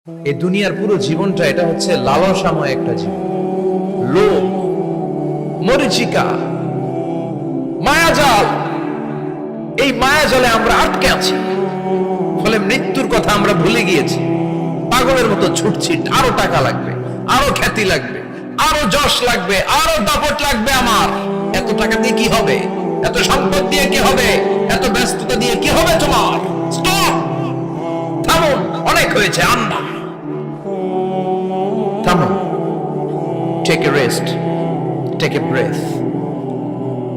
এই দুনিয়ার পুরো জীবনটা এটা হচ্ছে লালসাময় একটা জীবন, লোভ, মরিচিকা, মায়াজাল। এই মায়াজালে আমরা আটকে আছি, ফলে মৃত্যুর কথা আমরা ভুলে গিয়েছি। পাগলের মতো ছুটছি, আরো টাকা লাগবে, আরো খ্যাতি লাগবে, আরো যশ লাগবে, আরো দাপট লাগবে। আমার এত টাকা দিয়ে কি হবে? এত সম্পদ দিয়ে কি হবে? এত ব্যস্ততা দিয়ে কি হবে? তোমার স্টপ, থামুন, অনেক হয়েছে। আন্না, থামুন, take a rest, take a breath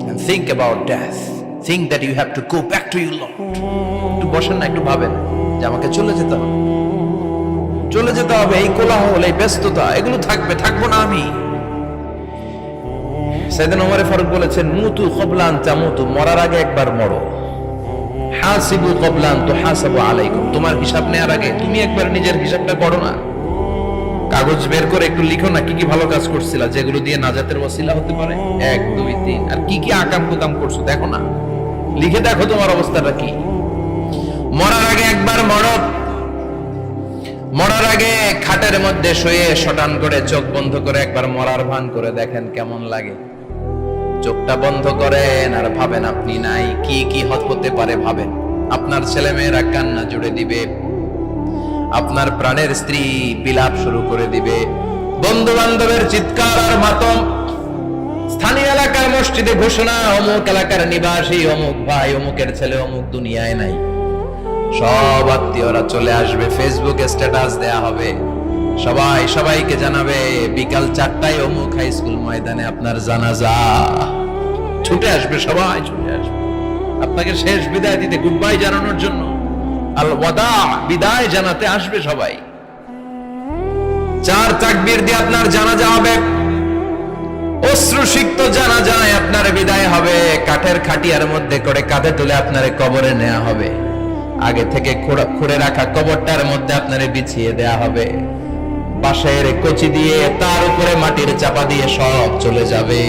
and think about death. Think that you have to go back to your Lord. একটু বসেন না, একটু ভাবেন যে আমাকে চলে যেতে হবে, চলে যেতে হবে। এই কোলাহল, এই ব্যস্ততা, এগুলো থাকবে, থাকবো না আমি। সাইয়েদনা ওমর ফারুক বলেছেন, মুতু ক্বাবলা আন তামুতু, মরার আগে একবার মরো। হাসিবু ক্বাবলা আন তুহাসাবু আলাইকুম, তোমার হিসাব নেওয়ার আগে তুমি একবার নিজের হিসাবটা করো না। কাগজ বের করে একটু লিখো না, কি কি ভালো কাজ করছিলা, যেগুলো দিয়ে নাজাতের ওসিলা হতে পারে। 1 2 3, আর কি কি আকাম কুকাম করছো দেখো না, লিখে দেখো তোমার অবস্থাটা কি। মরার আগে একবার মরো। মরার আগে খাটের মধ্যে শুয়ে শটান করে চোখ বন্ধ করে একবার মরার ভান করে দেখেন কেমন লাগে। চোখটা বন্ধ করেন আর ভাবেন আপনি নাই, কি কি হতে পারে ভাবেন। আপনার ছেলে মেয়েরা কান্না জুড়ে দিবে, আপনার প্রাণের স্ত্রী বিলাপ শুরু করে দিবে, বন্ধু বান্ধবের চিৎকার আর মাতম, স্থানীয় এলাকার মসজিদে ঘোষণা, অমুক এলাকার নিবাসী অমুক ভাই, অমুকের ছেলে অমুক দুনিয়ায় নাই। সব আত্মীয়রা চলে আসবে, ফেসবুকে স্ট্যাটাস দেয়া হবে, সবাই সবাইকে জানাবে বিকাল 4টায় অমুক হাই স্কুল ময়দানে আপনার জানাজা। ছুটে আসবে, সবাই ছুটে আসবে আপনাকে শেষ বিদায় দিতে, গুড বাই জানানোর জন্য, আল ওয়াদা, বিদায় জানাতে আসবে সবাই। 4 তাকবীর দিয়ে আপনার জানাজা হবে, অশ্রুসিক্ত জানাজায় আপনার বিদায় হবে। কাঠের খাটিয়ার মধ্যে করে কাঁধে তুলে আপনারে কবরে নেওয়া হবে। আগে থেকে খুঁড়ে রাখা কবরটার মধ্যে আপনারে বিছিয়ে দেয়া হবে। বাঁশের কচি দিয়ে তার উপরে মাটির চাপা দিয়ে সব চলে যাবে।